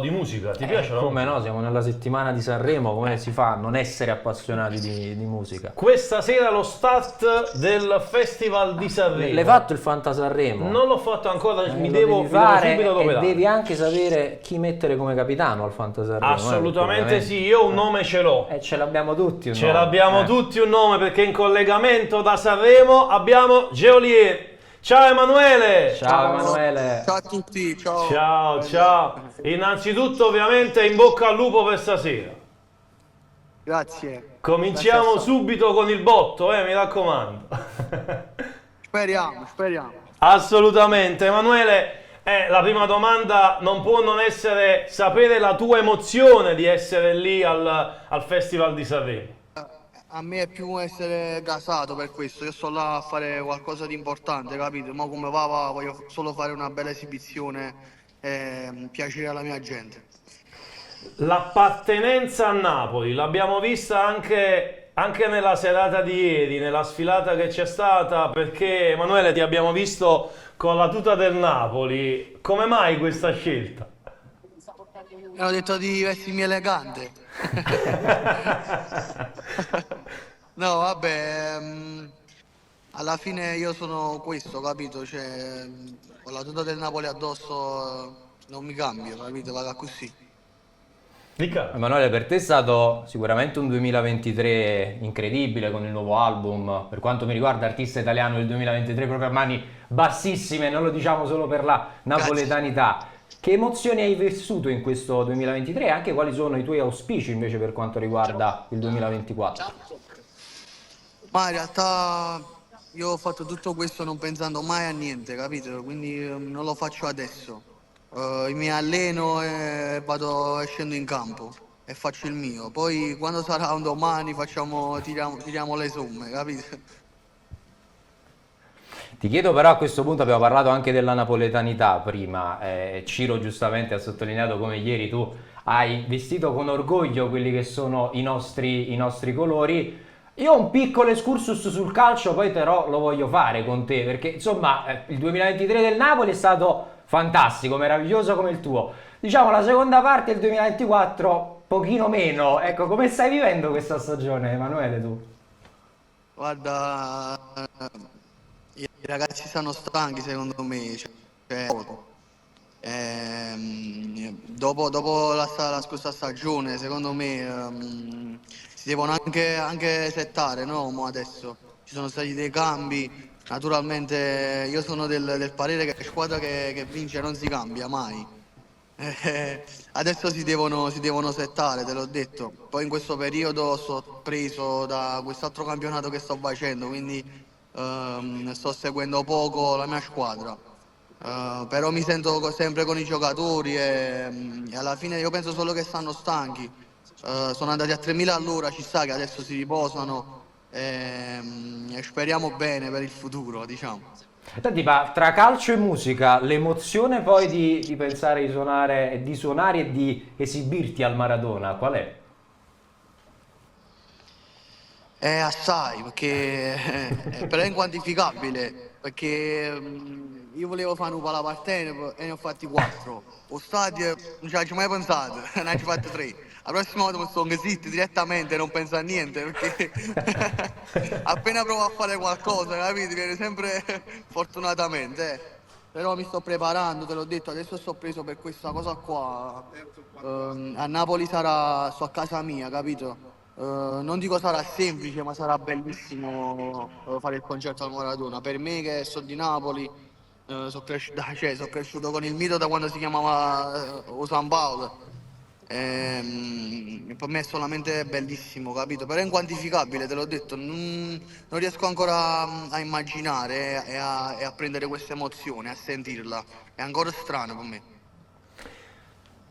di musica, ti piace la Come musica? no, siamo nella settimana di Sanremo, come si fa a non essere appassionati di musica? Questa sera lo start del Festival di Sanremo. L'hai fatto il Fanta Sanremo? Non l'ho fatto ancora, Lo mi devi devo fare subito e adoperare. devi anche sapere chi mettere come capitano al Fanta Sanremo. Assolutamente perché sì, io un nome ce l'ho. ce l'abbiamo tutti un Ce nome. l'abbiamo tutti un nome perché in collegamento da Sanremo abbiamo Geolier. Ciao Emanuele! Ciao Emanuele. Ciao a tutti, ciao. Ciao. Innanzitutto ovviamente in bocca al lupo per stasera. Grazie. Cominciamo Grazie. subito con il botto, mi raccomando. Speriamo. Assolutamente. Emanuele, la prima domanda non può non essere sapere la tua emozione di essere lì al Festival di Sanremo. A me è più essere gasato per questo. Io sto là a fare qualcosa di importante, capito? Ma come va, voglio solo fare una bella esibizione e piacere alla mia gente. L'appartenenza a Napoli l'abbiamo vista anche nella serata di ieri, nella sfilata che c'è stata, perché Emanuele ti abbiamo visto con la tuta del Napoli. Come mai questa scelta? Mi hanno detto di vestirmi elegante. No, vabbè, alla fine io sono questo, capito? Cioè, con la tuta del Napoli addosso non mi cambio, capito? Vado così. Riccardo. Emanuele, per te è stato sicuramente un 2023 incredibile con il nuovo album. Per quanto mi riguarda, artista italiano del 2023 proprio a mani bassissime, non lo diciamo solo per la napoletanità. Che emozioni hai vissuto in questo 2023 e anche quali sono i tuoi auspici invece per quanto riguarda il 2024? Ma in realtà io ho fatto tutto questo non pensando mai a niente, capito? Quindi non lo faccio adesso. Mi alleno e vado e scendo in campo e faccio il mio. Poi quando sarà un domani tiriamo le somme, capito? Ti chiedo però, a questo punto abbiamo parlato anche della napoletanità prima, Ciro giustamente ha sottolineato come ieri tu hai vestito con orgoglio quelli che sono i nostri colori. Io ho un piccolo excursus sul calcio, poi però lo voglio fare con te, perché insomma il 2023 del Napoli è stato fantastico, meraviglioso come il tuo. Diciamo la seconda parte del 2024 pochino meno. Ecco, come stai vivendo questa stagione, Emanuele, tu? Guarda, i ragazzi stanno stanchi secondo me. Dopo la scorsa stagione, secondo me, si devono anche settare, no? Mo adesso ci sono stati dei cambi. Naturalmente io sono del parere che squadra che vince non si cambia mai. Adesso si devono settare, te l'ho detto. Poi in questo periodo sto preso da quest'altro campionato che sto facendo, quindi sto seguendo poco la mia squadra. Però mi sento sempre con i giocatori e alla fine io penso solo che stanno stanchi. Sono andati a 3000 all'ora, ci sta che adesso si riposano e speriamo bene per il futuro, diciamo. Senti, ma tra calcio e musica, l'emozione poi di pensare di suonare e di esibirti al Maradona, qual è? Assai, perché però è inquantificabile, perché io volevo fare un palapartene e ne ho fatti 4. O stadio non ci ho mai pensato, ne ho fatti 3. La prossima volta mi sto zitti direttamente e non penso a niente, perché appena provo a fare qualcosa, capito? Viene sempre fortunatamente. Però mi sto preparando, te l'ho detto, adesso sto preso per questa cosa qua. A Napoli sto a casa mia, capito? Non dico sarà semplice, ma sarà bellissimo fare il concerto al Maradona. Per me che sono di Napoli, sono cresciuto con il mito da quando si chiamava San Paolo. Per me è solamente bellissimo, capito? Però è inquantificabile, te l'ho detto, non riesco ancora a immaginare e a prendere questa emozione, a sentirla. È ancora strano per me.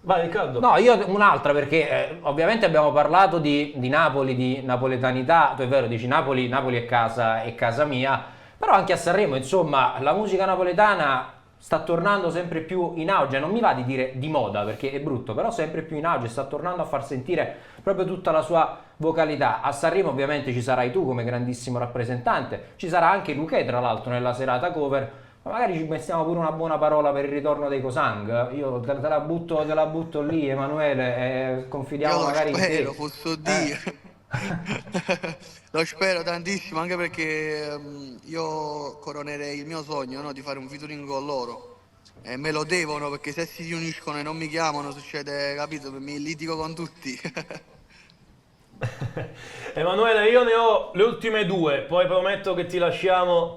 Vai Riccardo. No, io un'altra perché ovviamente abbiamo parlato di Napoli, di napoletanità, tu è vero, dici Napoli è casa mia, però anche a Sanremo, insomma, la musica napoletana sta tornando sempre più in auge, non mi va di dire di moda perché è brutto, però sempre più in auge, sta tornando a far sentire proprio tutta la sua vocalità. A Sanremo ovviamente ci sarai tu come grandissimo rappresentante, ci sarà anche Luchè tra l'altro nella serata cover, Magari ci mettiamo pure una buona parola per il ritorno dei Cosang. Io te la butto lì, Emanuele, e Io confidiamo lo magari in spero, te. posso dire. Lo spero tantissimo, anche perché io coronerei il mio sogno, no, di fare un featuring con loro. E me lo devono, perché se si riuniscono e non mi chiamano succede, capito? Mi litigo con tutti. Emanuele, io ne ho le ultime due, poi prometto che ti lasciamo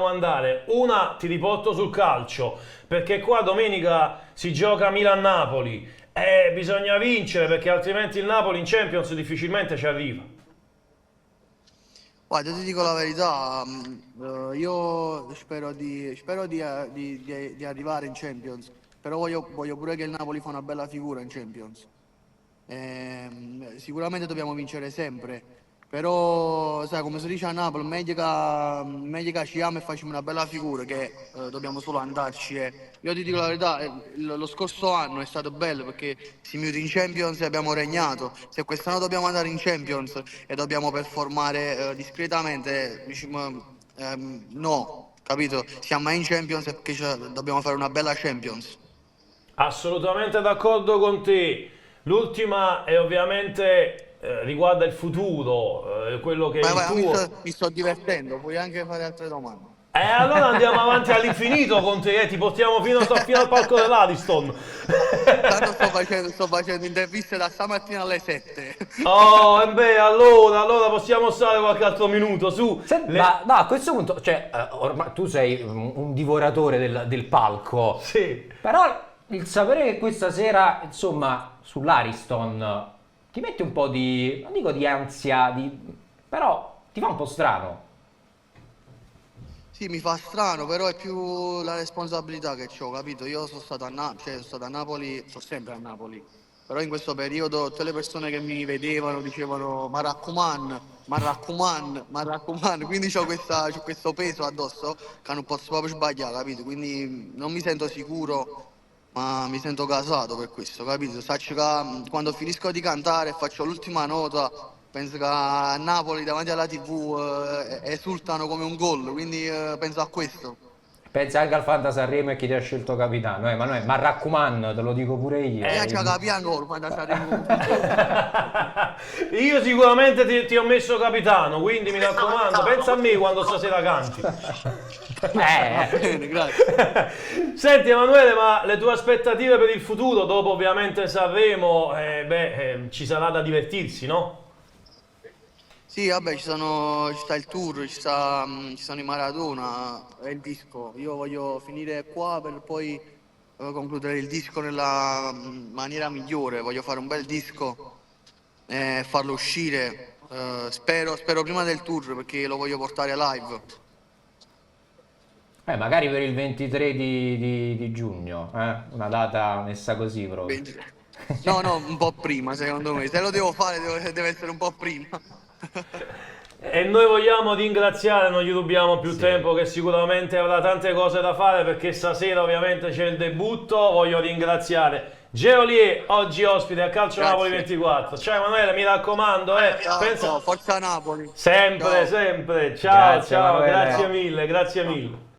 andare. Una ti riporto sul calcio, perché qua domenica si gioca Milan-Napoli e bisogna vincere perché altrimenti il Napoli in Champions difficilmente ci arriva. Guarda, ti dico la verità, io spero di arrivare in Champions, però voglio pure che il Napoli fa una bella figura in Champions. Sicuramente dobbiamo vincere sempre, però sai come si dice a Napoli, meglio che ci e facciamo una bella figura, che dobbiamo solo andarci. Io ti dico la verità, lo scorso anno è stato bello perché siamo venuti in Champions e abbiamo regnato. Se quest'anno dobbiamo andare in Champions e dobbiamo performare discretamente, diciamo, no, capito? Siamo in Champions perché dobbiamo fare una bella Champions. Assolutamente d'accordo con te. L'ultima è ovviamente riguarda il futuro, quello che è Vai, il vai, tuo. mi sto divertendo, puoi anche fare altre domande. E allora andiamo avanti all'infinito con te, ti portiamo fino al palco dell'Ariston. Tanto sto facendo interviste da stamattina alle 7. Oh, e beh, allora possiamo stare qualche altro minuto, su. Ma no, a questo punto, cioè, ormai tu sei un divoratore del palco, Sì. però il sapere che questa sera, insomma, sull'Ariston ti mette un po' di, non dico di ansia, però ti fa un po' strano. Sì, mi fa strano, però è più la responsabilità che ho, capito? Io sono stato sono stato a Napoli, sono sempre a Napoli, però in questo periodo tutte le persone che mi vedevano dicevano ma raccomando, ma raccomando, quindi c'ho questo peso addosso che non posso proprio sbagliare, capito? Quindi non mi sento sicuro, ma mi sento gasato per questo, capito? Saccio che quando finisco di cantare e faccio l'ultima nota, penso che a Napoli davanti alla TV esultano come un gol, quindi penso a questo. Pensa anche al Fanta Sanremo e chi ti ha scelto capitano, ma raccomando, te lo dico pure io. E io ci capiamo ancora quando saremo con tutto. Io sicuramente ti ho messo capitano, quindi mi raccomando, pensa a me quando stasera canti. Bene, grazie. Senti Emanuele, ma le tue aspettative per il futuro, dopo ovviamente Sanremo, ci sarà da divertirsi, no? Sì, vabbè, ci sta il tour, ci sono i Maradona e il disco. Io voglio finire qua per poi concludere il disco nella maniera migliore. Voglio fare un bel disco e farlo uscire. Spero prima del tour perché lo voglio portare live. Magari per il 23 di giugno, una data messa così proprio. No, no, un po' prima secondo me. Se lo devo fare deve essere un po' prima. E noi vogliamo ringraziare, non gli rubiamo più tempo, che sicuramente avrà tante cose da fare perché stasera ovviamente c'è il debutto. Voglio ringraziare Geolier, oggi ospite a Calcio Grazie. Napoli 24. Ciao Emanuele, mi raccomando, Ciao, pensa forza Napoli. sempre, Ciao. sempre. Ciao, Grazie, ciao, Emanuele. grazie mille, grazie mille.